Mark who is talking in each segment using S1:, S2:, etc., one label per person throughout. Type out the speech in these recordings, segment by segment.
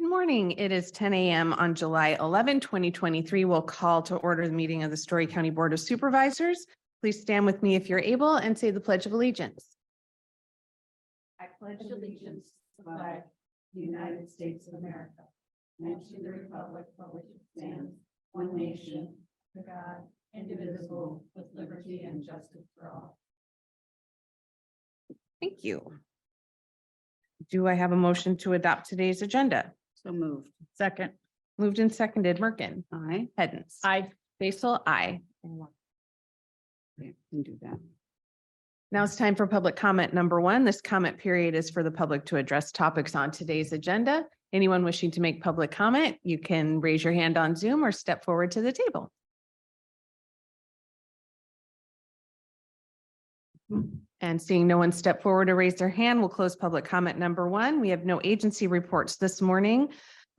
S1: Good morning. It is 10 a.m. on July 11, 2023. We'll call to order the meeting of the Story County Board of Supervisors. Please stand with me if you're able and say the Pledge of Allegiance.
S2: I pledge allegiance to the flag of the United States of America and to the republic for which it stands, one nation, under God, indivisible, with liberty and justice for all.
S1: Thank you. Do I have a motion to adopt today's agenda?
S2: So moved.
S3: Second.
S1: Moved and seconded. Merkin.
S2: Aye.
S1: Hens.
S3: Aye.
S1: Basil. Aye.
S2: Yeah, can do that.
S1: Now it's time for public comment number one. This comment period is for the public to address topics on today's agenda. Anyone wishing to make public comment, you can raise your hand on Zoom or step forward to the table. And seeing no one step forward to raise their hand, we'll close public comment number one. We have no agency reports this morning.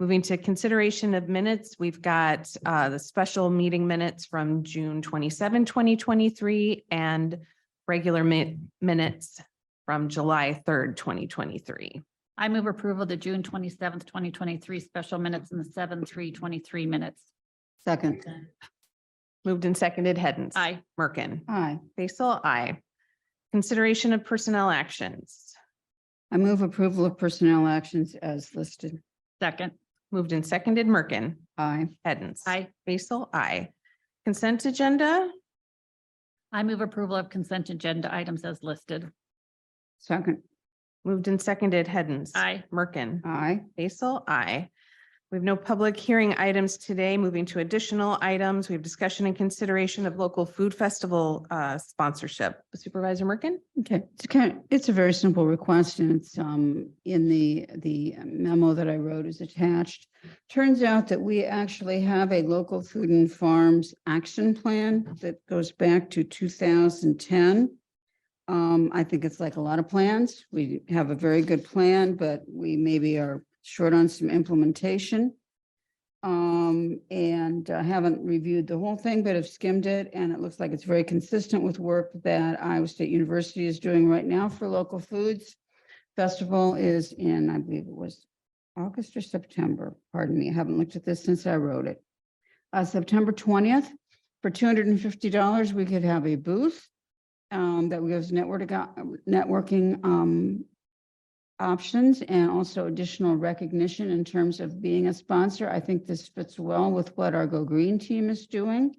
S1: Moving to consideration of minutes, we've got the special meeting minutes from June 27, 2023 and regular minutes from July 3rd, 2023.
S3: I move approval of the June 27th, 2023 special minutes and the 7/3/23 minutes.
S2: Second.
S1: Moved and seconded. Hens.
S3: Aye.
S1: Merkin.
S2: Aye.
S1: Basil. Aye. Consideration of personnel actions.
S2: I move approval of personnel actions as listed.
S3: Second.
S1: Moved and seconded. Merkin.
S2: Aye.
S1: Hens.
S3: Aye.
S1: Basil. Aye. Consent agenda.
S3: I move approval of consent agenda items as listed.
S2: Second.
S1: Moved and seconded. Hens.
S3: Aye.
S1: Merkin.
S2: Aye.
S1: Basil. Aye. We have no public hearing items today. Moving to additional items, we have discussion and consideration of local food festival sponsorship. Supervisor Merkin?
S2: Okay, it's a very simple request and it's in the memo that I wrote is attached. Turns out that we actually have a local food and farms action plan that goes back to 2010. I think it's like a lot of plans. We have a very good plan, but we maybe are short on some implementation. And haven't reviewed the whole thing, but have skimmed it, and it looks like it's very consistent with work that Iowa State University is doing right now for local foods. Festival is in, I believe it was August or September, pardon me, I haven't looked at this since I wrote it. September 20th, for $250, we could have a booth that gives networking options and also additional recognition in terms of being a sponsor. I think this fits well with what our Go Green team is doing.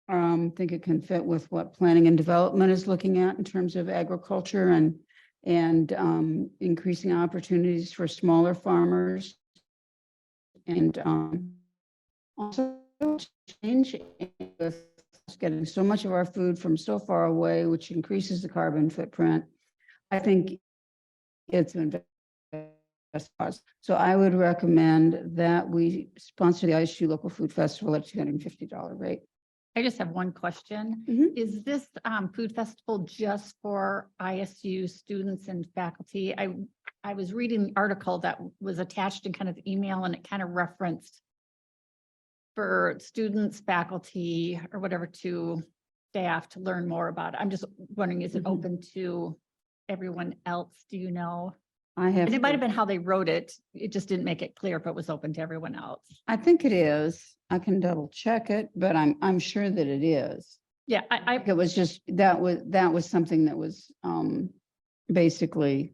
S2: I think it can fit with what planning and development is looking at in terms of agriculture and increasing opportunities for smaller farmers. And also change with getting so much of our food from so far away, which increases the carbon footprint. I think it's an investment cause. So I would recommend that we sponsor the ISU Local Food Festival at $250 rate.
S3: I just have one question.
S2: Mhm.
S3: Is this food festival just for ISU students and faculty? I was reading the article that was attached in kind of the email and it kind of referenced for students, faculty, or whatever to staff to learn more about it. I'm just wondering, is it
S2: Mhm.
S3: open to everyone else? Do you know?
S2: I have.
S3: And it might have been how they wrote it. It just didn't make it clear if it was open to everyone else.
S2: I think it is. I can double check it, but I'm sure that it is.
S3: Yeah,
S2: It was just, that was something that was basically,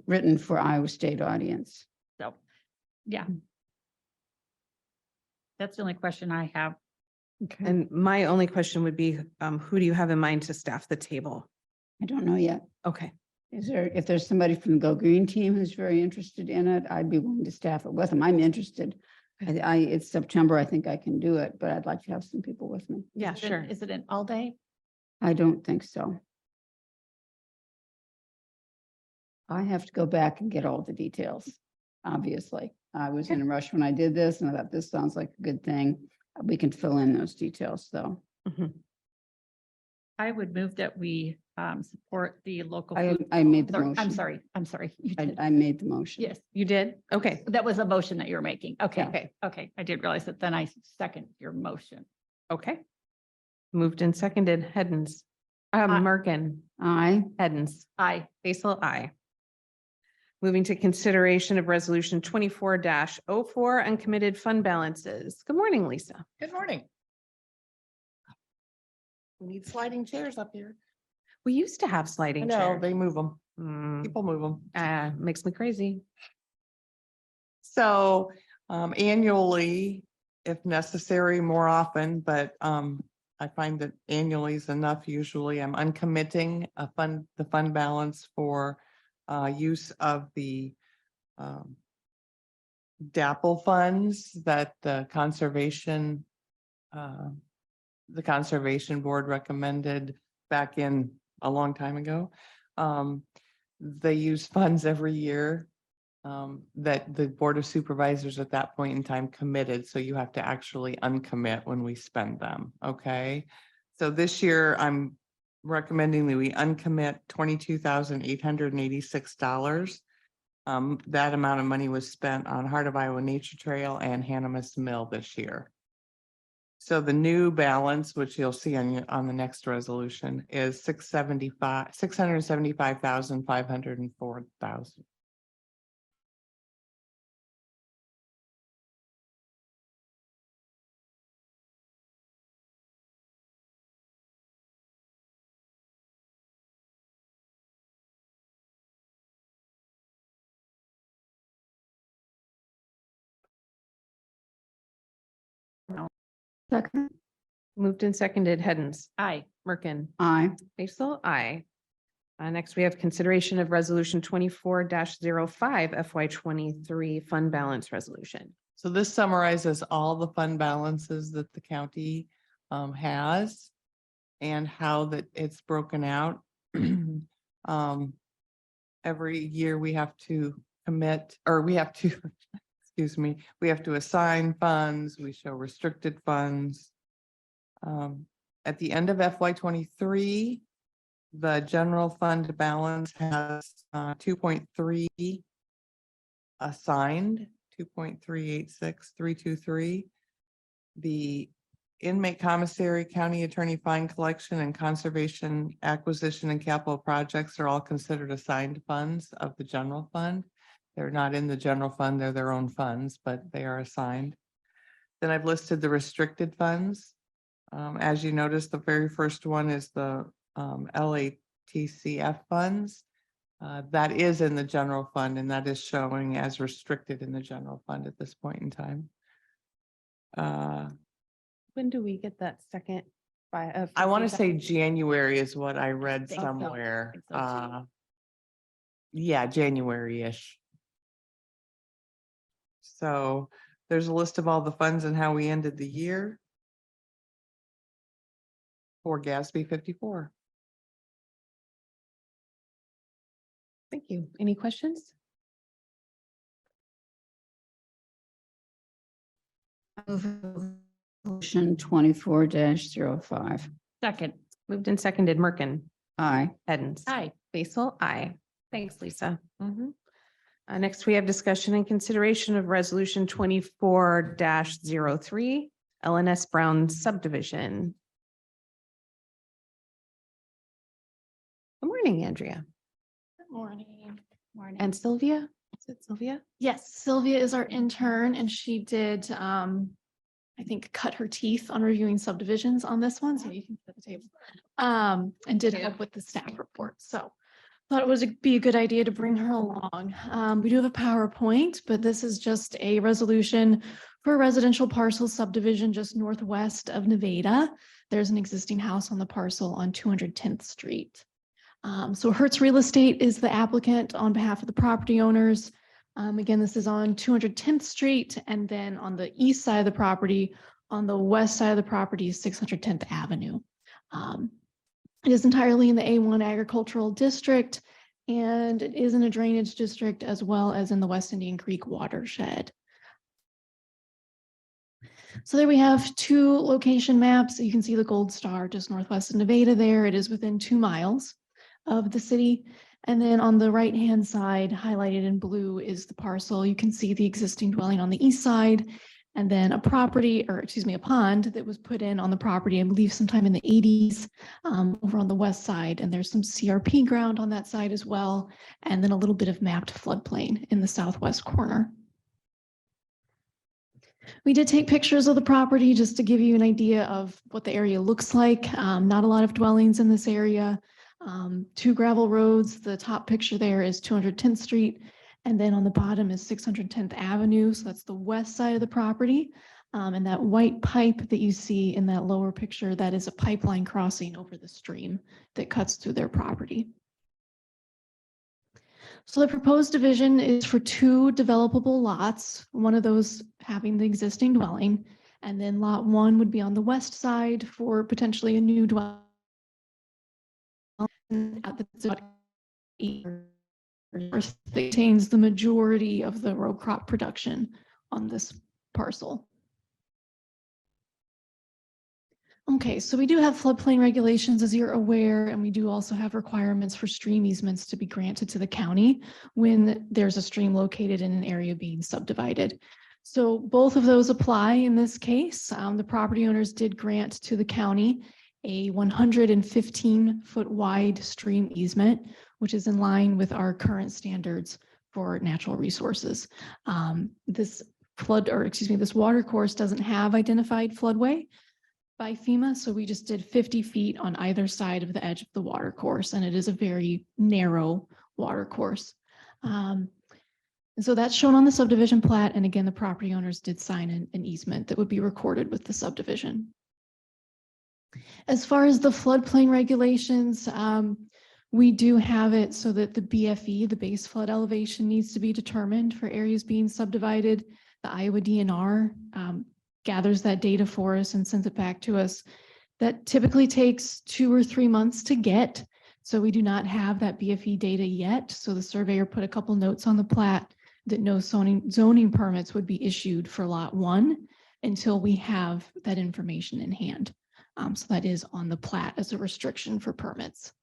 S2: written for Iowa State audience.
S3: so, yeah. That's the only question I have.
S2: Okay.
S1: And my only question would be, who do you have in mind to staff the table?
S2: I don't know yet.
S1: Okay.
S2: If there's somebody from the Go Green team who's very interested in it, I'd be willing to staff it with them. I'm interested. It's September. I think I can do it, but I'd like to have some people with me.
S1: Yeah,
S3: Is it-
S1: sure.
S3: Is it an all day?
S2: I don't think so. I have to go back and get all the details, obviously. I was in a rush when I did this and I thought this sounds like a good thing. We can fill in those details though.
S1: Mhm.
S3: I would move that we support the local.
S2: I
S3: food-
S2: made the
S3: Sorry,
S2: motion.
S3: I'm sorry. You did.
S2: I made the motion.
S3: Yes,
S1: You did? Okay.
S3: that was a motion that you were making. Okay,
S2: Yeah.
S3: okay. I did realize that. Then I second your motion.
S1: Okay. Moved and seconded. Hens.
S3: Aye.
S1: Merkin.
S2: Aye.
S1: Hens.
S3: Aye.
S1: Basil. Aye. Moving to consideration of resolution 24-04, uncommitted fund balances. Good morning, Lisa.
S4: Good morning. We need sliding chairs up here.
S1: We used to have
S4: I
S1: sliding
S4: know,
S1: chairs.
S4: they move them.
S1: Hmm,
S4: People move them.
S1: makes me crazy.
S4: So annually, if necessary, more often, but I find that annually is enough. Usually I'm uncommitting the fund balance for use of the DAPL funds that the conservation board recommended back in a long time ago. They use funds every year that the Board of Supervisors at that point in time committed. So you have to actually uncommit when we spend them. Okay. So this year I'm recommending that we uncommit $22,886. That amount of money was spent on Heart of Iowa Nature Trail and Hannahmas Mill this year. So the new balance, which you'll see on the next resolution, is $675,504.
S2: Second.
S1: Moved and seconded, Hens,
S3: Aye.
S1: Merkin,
S2: Aye.
S1: Basil, aye. Next, we have consideration of resolution 24-05 FY 23 fund balance resolution.
S4: So this summarizes all the fund balances that the county has and how that it's broken out. Every year we have to commit, or we have to, excuse me, we have to assign funds, we show restricted funds. At the end of FY 23, the general fund balance has 2.3 assigned, 2.386323. The inmate commissary, county attorney fine collection, and conservation acquisition and capital projects are all considered assigned funds of the general fund. They're not in the general fund, they're their own funds, but they are assigned. Then I've listed the restricted funds. As you notice, the very first one is the LATCF funds. That is in the general fund, and that is showing as restricted in the general fund at this point in time.
S1: When do we get that second?
S4: I want to say January is what I read
S3: Think so.
S4: somewhere.
S3: Think so, too.
S4: Yeah, January-ish. So there's a list of all the funds and how we ended the year for GASB 54.
S1: Thank you. Any questions?
S2: Resolution 24-05.
S3: Second.
S1: Moved and seconded, Merkin,
S2: Aye.
S1: Hens.
S3: Aye.
S1: Basil, aye. Thanks, Lisa. Next, we have discussion and consideration of resolution 24-03, LNS Brown subdivision. Good morning, Andrea.
S5: Good morning. Morning.
S1: And Sylvia? Is it Sylvia?
S5: Yes, Sylvia is our intern and she did, I think, cut her teeth on reviewing subdivisions on this one, so you can sit at the table. And did help with the staff report, so thought it would be a good idea to bring her along. We do have a PowerPoint, but this is just a resolution for a residential parcel subdivision just northwest of Nevada. There's an existing house on the parcel on 210th Street. So Hertz Real Estate is the applicant on behalf of the property owners. Again, this is on 210th Street, and then on the east side of the property, on the west side of the property is 610th Avenue. It is entirely in the A1 agricultural district, and it is in a drainage district as well as in the West Indian Creek watershed. So there we have two location maps. You can see the gold star just northwest of Nevada there. It is within 2 miles of the city. And then on the right-hand side, highlighted in blue, is the parcel. You can see the existing dwelling on the east side And then a pond that was put in on the property, I believe sometime in the 80s, over on the west side. And there's some CRP ground on that side as well. And then a little bit of mapped floodplain in the southwest corner. We did take pictures of the property just to give you an idea of what the area looks like. Not a lot of dwellings in this area. 2 gravel roads. The top picture there is 210th Street. And then on the bottom is 610th Avenue. So that's the west side of the property. And that white pipe that you see in that lower picture, that is a pipeline crossing over the stream that cuts through their property. So the proposed division is for 2 developable lots, one of those having the existing dwelling, and then lot 1 would be on the west side for potentially a new dwelling. That contains the majority of the row crop production on this parcel. Okay, so we do have floodplain regulations, as you're aware, and we do also have requirements for stream easements to be granted to the county when there's a stream located in an area being subdivided. So both of those apply in this case. The property owners did grant to the county a 115-foot wide stream easement, which is in line with our current standards for natural resources. This water course doesn't have identified floodway by FEMA, so we just did 50 feet on either side of the edge of the water course, and it is a very narrow water course. And so that's shown on the subdivision plat, and again, the property owners did sign an easement that would be recorded with the subdivision. As far as the floodplain regulations, we do have it so that the BFE, the base flood elevation, needs to be determined for areas being subdivided. The Iowa DNR gathers that data for us and sends it back to us. That typically takes 2 or 3 months to get. So we do not have that BFE data yet. So the surveyor put a couple notes on the plat that no zoning permits would be issued for lot 1 until we have that information in hand. So that is on the plat as a restriction for permits.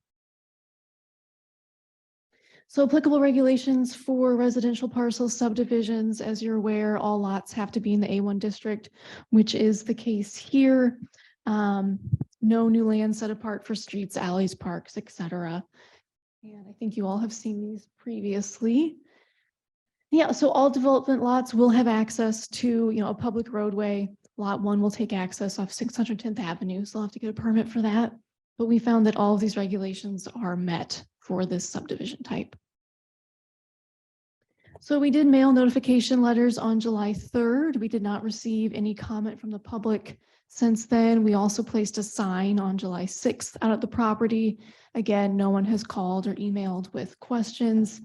S5: So applicable regulations for residential parcel subdivisions, as you're aware, all lots have to be in the A1 district, which is the case here. No new land set apart for streets, alleys, parks, etc. And I think you all have seen these previously. Yeah, so all development lots will have access to, a public roadway. Lot 1 will take access off 610th Avenue, so they'll have to get a permit for that. But we found that all of these regulations are met for this subdivision type. So we did mail notification letters on July 3rd. We did not receive any comment from the public since then. We also placed a sign on July 6th out at the property. Again, no one has called or emailed with questions.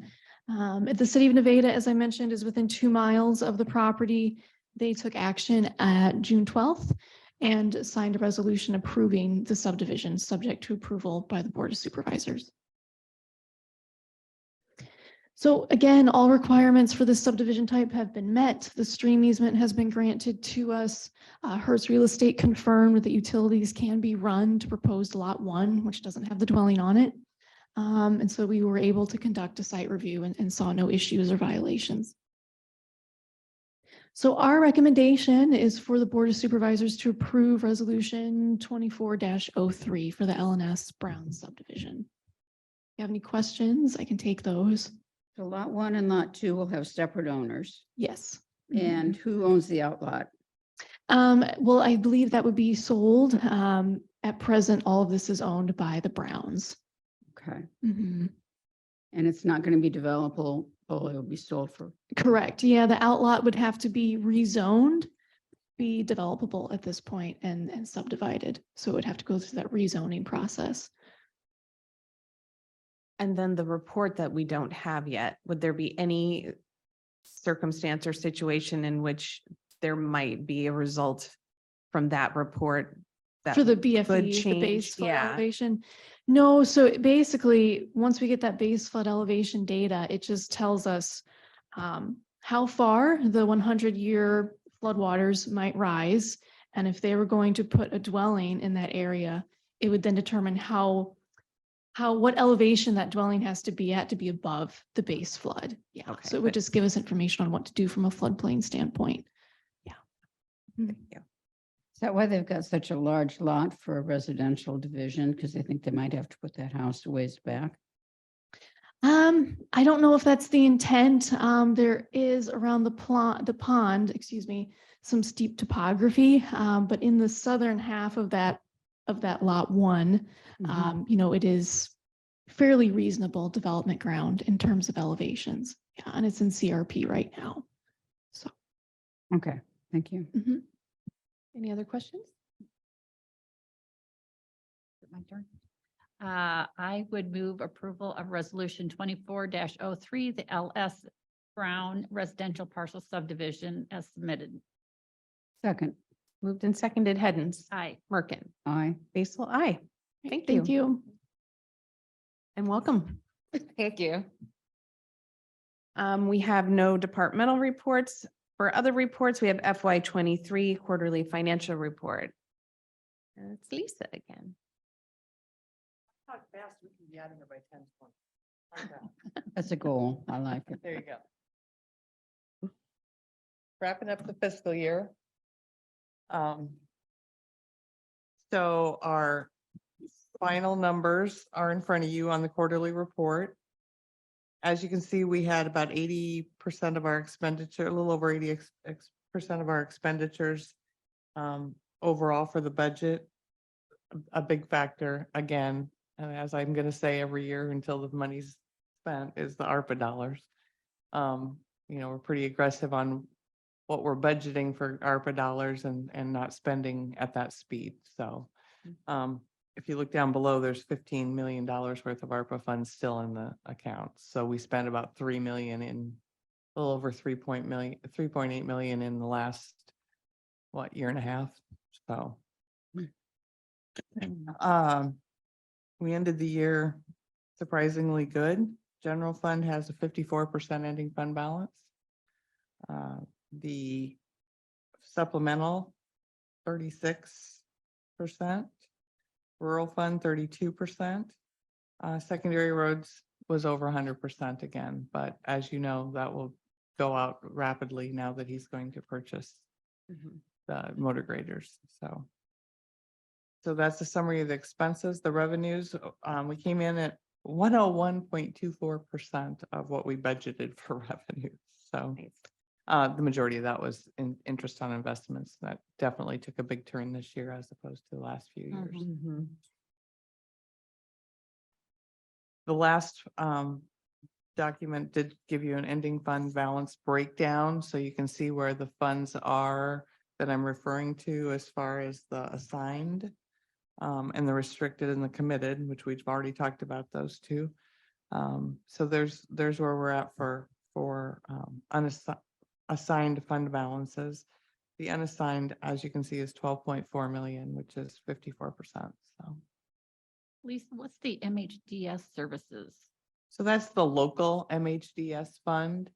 S5: The city of Nevada, as I mentioned, is within 2 miles of the property. They took action at June 12th and signed a resolution approving the subdivision subject to approval by the Board of Supervisors. So again, all requirements for this subdivision type have been met. The stream easement has been granted to us. Hertz Real Estate confirmed that utilities can be run to proposed lot 1, which doesn't have the dwelling on it. And so we were able to conduct a site review and saw no issues or violations. So our recommendation is for the Board of Supervisors to approve Resolution 24-03 for the LNS Brown subdivision. If you have any questions, I can take those.
S2: So lot 1 and lot 2 will have separate owners.
S5: Yes.
S2: And who owns the outlot?
S5: Well, I believe that would be sold. At present, all of this is owned by the Browns.
S2: Okay.
S5: Mm-hmm.
S2: And it's not going to be developable. Oh, it will be sold for.
S5: Correct. Yeah, the outlot would have to be rezoned, be developable at this point and subdivided. So it would have to go through that rezoning process.
S1: And then the report that we don't have yet, would there be any circumstance or situation in which there might be a result from that report? That
S5: For the
S1: could
S5: BFE, the
S1: change?
S5: base flood
S1: Yeah.
S5: elevation? No, so basically, once we get that base flood elevation data, it just tells us how far the 100-year floodwaters might rise. And if they were going to put a dwelling in that area, it would then determine what elevation that dwelling has to be at to be above the base flood. Yeah,
S1: Okay,
S5: so it would
S1: but-
S5: just give us information on what to do from a floodplain standpoint.
S1: Thank you.
S2: Is that why they've got such a large lot for a residential division? Because they think they might have to put that house a ways back.
S5: I don't know if that's the intent. There is around the pond, excuse me, some steep topography. But in the southern half of that lot one, it is fairly reasonable development ground in terms of elevations. Yeah, and it's in CRP right now. So,
S2: Okay, thank you.
S5: any other questions?
S6: My turn. I would move approval of resolution 24-03, the LS Brown Residential Parcel Subdivision as submitted.
S2: Second,
S1: Moved and seconded, Hens,
S6: Aye.
S1: Merkin,
S2: aye.
S1: Basil, aye. Thank
S5: Thank you.
S1: And welcome. Thank you. We have no departmental reports. For other reports, we have FY 23 quarterly financial report. And it's Lisa again.
S4: How fast we can be out of here by 10:20.
S2: That's a goal. I like it.
S4: There you go. Wrapping up the fiscal year. So our final numbers are in front of you on the quarterly report. As you can see, we had about 80% of our expenditure, a little over 80% of our expenditures overall for the budget. A big factor, again, and as I'm gonna say every year until the money's spent, is the ARPA dollars. We're pretty aggressive on what we're budgeting for ARPA dollars and not spending at that speed. So if you look down below, there's $15 million worth of ARPA funds still in the account. So we spent about 3 million in a little over 3.8 million in the last, year and a half. So we ended the year surprisingly good. General fund has a 54% ending fund balance. The supplemental, 36%. Rural fund, 32%. Secondary roads was over 100% again, but as you know, that will go out rapidly now that he's going to purchase the motor graders. So that's the summary of the expenses. The revenues, we came in at 101.24% of what we budgeted for revenues. So the majority of that was in interest on investments. That definitely took a big turn this year as opposed to the last few years. The last document did give you an ending fund balance breakdown, so you can see where the funds are that I'm referring to as far as the assigned and the restricted and the committed, which we've already talked about those two. So there's where we're at for assigned fund balances. The unassigned, as you can see, is 12.4 million, which is 54%. So
S6: Lisa, what's the MHDS services?
S4: So that's the local MHDS fund.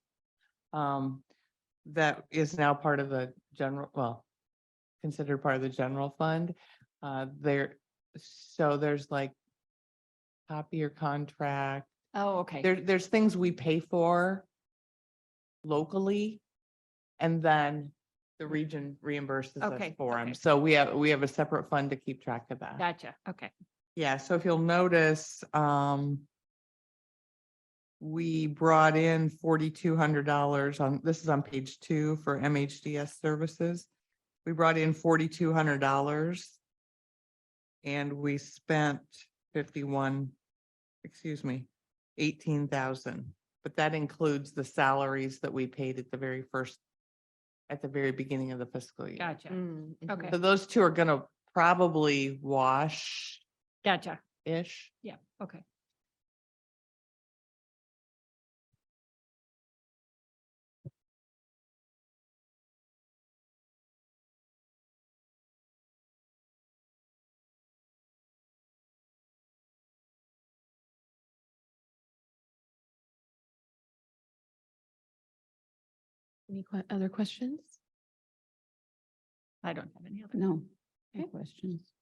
S4: That is now part of the considered part of the general fund. There's like copier contract.
S6: Oh, okay.
S4: There's things we pay for locally, and then the region reimburses us
S6: Okay,
S4: for them.
S6: okay.
S4: So we have a separate fund to keep track of that.
S6: Gotcha. Okay.
S4: Yeah, so if you'll notice, we brought in $4,200 this is on page 2 for MHDS services. We brought in $4,200 and we spent 18,000, but that includes the salaries that we paid at the very beginning of the fiscal year.
S6: Gotcha. Okay.
S4: So those two are gonna probably wash-ish.
S6: Gotcha. Yeah. Okay.
S5: Any other questions?
S6: I don't have any other.
S2: No, no
S5: Okay.
S2: questions.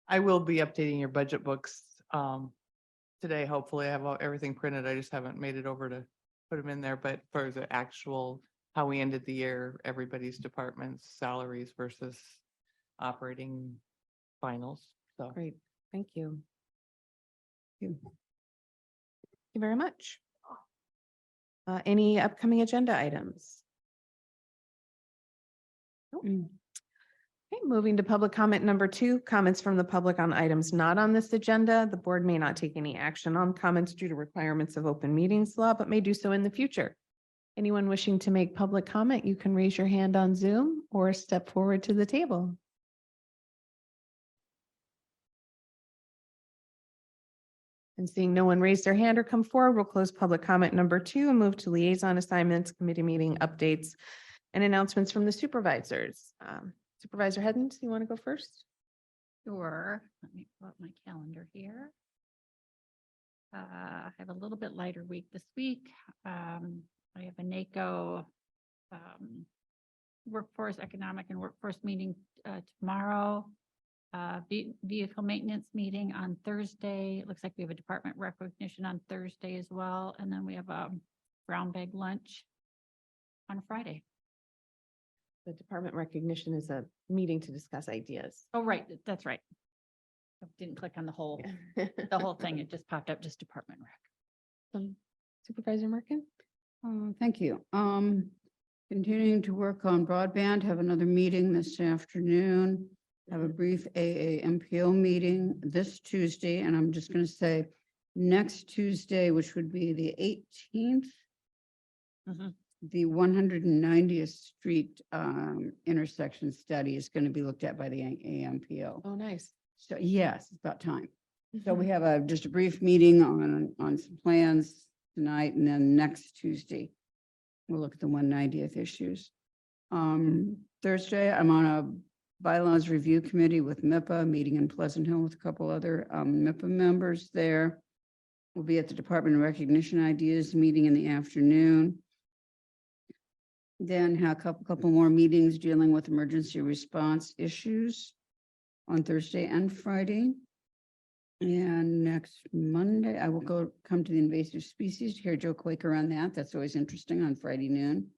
S4: I will be updating your budget books today. Hopefully I have everything printed. I just haven't made it over to put them in there, but for the actual how we ended the year, everybody's department's salaries versus operating finals. So.
S1: Great, thank you. Thank you very much. Any upcoming agenda items? Nope. Okay, moving to public comment number 2, comments from the public on items not on this agenda. The board may not take any action on comments due to requirements of open meetings law, but may do so in the future. Anyone wishing to make public comment, you can raise your hand on Zoom or step forward to the table. And seeing no one raise their hand or come forward, we'll close public comment number 2 and move to liaison assignments, committee meeting updates, and announcements from the supervisors. Supervisor Heddens, you want to go first?
S6: Sure. Let me pull up my calendar here. I have a little bit lighter week this week. I have a NACO workforce, economic and workforce meeting tomorrow. Vehicle maintenance meeting on Thursday. It looks like we have a department recognition on Thursday as well. And then we have a brown bag lunch on Friday.
S1: The department recognition is a meeting to discuss ideas.
S6: Oh, right. That's right. I didn't click on the whole thing. It just popped up, just department rec.
S1: Supervisor Merkin?
S2: Thank you. Continuing to work on broadband, have another meeting this afternoon. Have a brief AAMPO meeting this Tuesday, and I'm just going to say next Tuesday, which would be the 18th,
S6: Mhm.
S2: the 190th Street intersection study is going to be looked at by the AAMPO.
S1: Oh, nice.
S2: So yes, it's about time. So we have just a brief meeting on some plans tonight, and then next Tuesday, we'll look at the 190th issues. Thursday, I'm on a bylaws review committee with MIPA, meeting in Pleasant Hill with a couple other MIPA members there. We'll be at the Department of Recognition Ideas meeting in the afternoon. Then have a couple more meetings dealing with emergency response issues on Thursday and Friday. And next Monday, I will come to the invasive species to hear Joe Quaker on that. That's always interesting on Friday noon.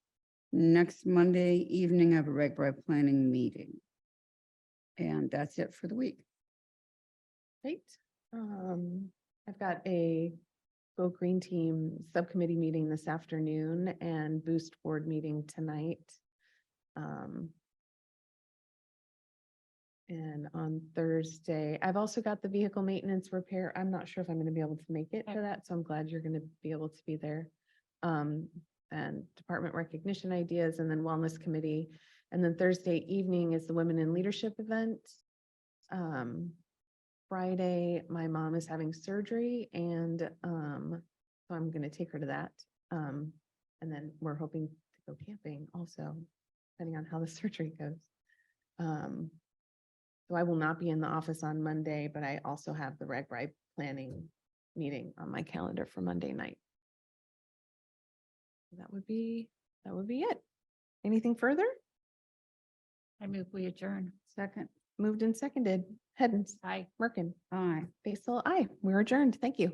S2: Next Monday evening, I have a reg planning meeting. And that's it for the week.
S1: Great. I've got a Go Green Team subcommittee meeting this afternoon and Boost Board meeting tonight. And on Thursday, I've also got the vehicle maintenance repair. I'm not sure if I'm going to be able to make it to
S6: Okay.
S1: that, so I'm glad you're going to be able to be there. And department recognition ideas, and then wellness committee. And then Thursday evening is the Women in Leadership event. Friday, my mom is having surgery, and so I'm going to take her to that. And then we're hoping to go camping also, depending on how the surgery goes. So I will not be in the office on Monday, but I also have the reg planning meeting on my calendar for Monday night. That would be it. Anything further?
S6: I move we adjourn.
S2: Second.
S1: Moved and seconded. Heddens,
S6: Aye.
S1: Merkin,
S2: Aye.
S1: Basil, aye. We're adjourned. Thank you.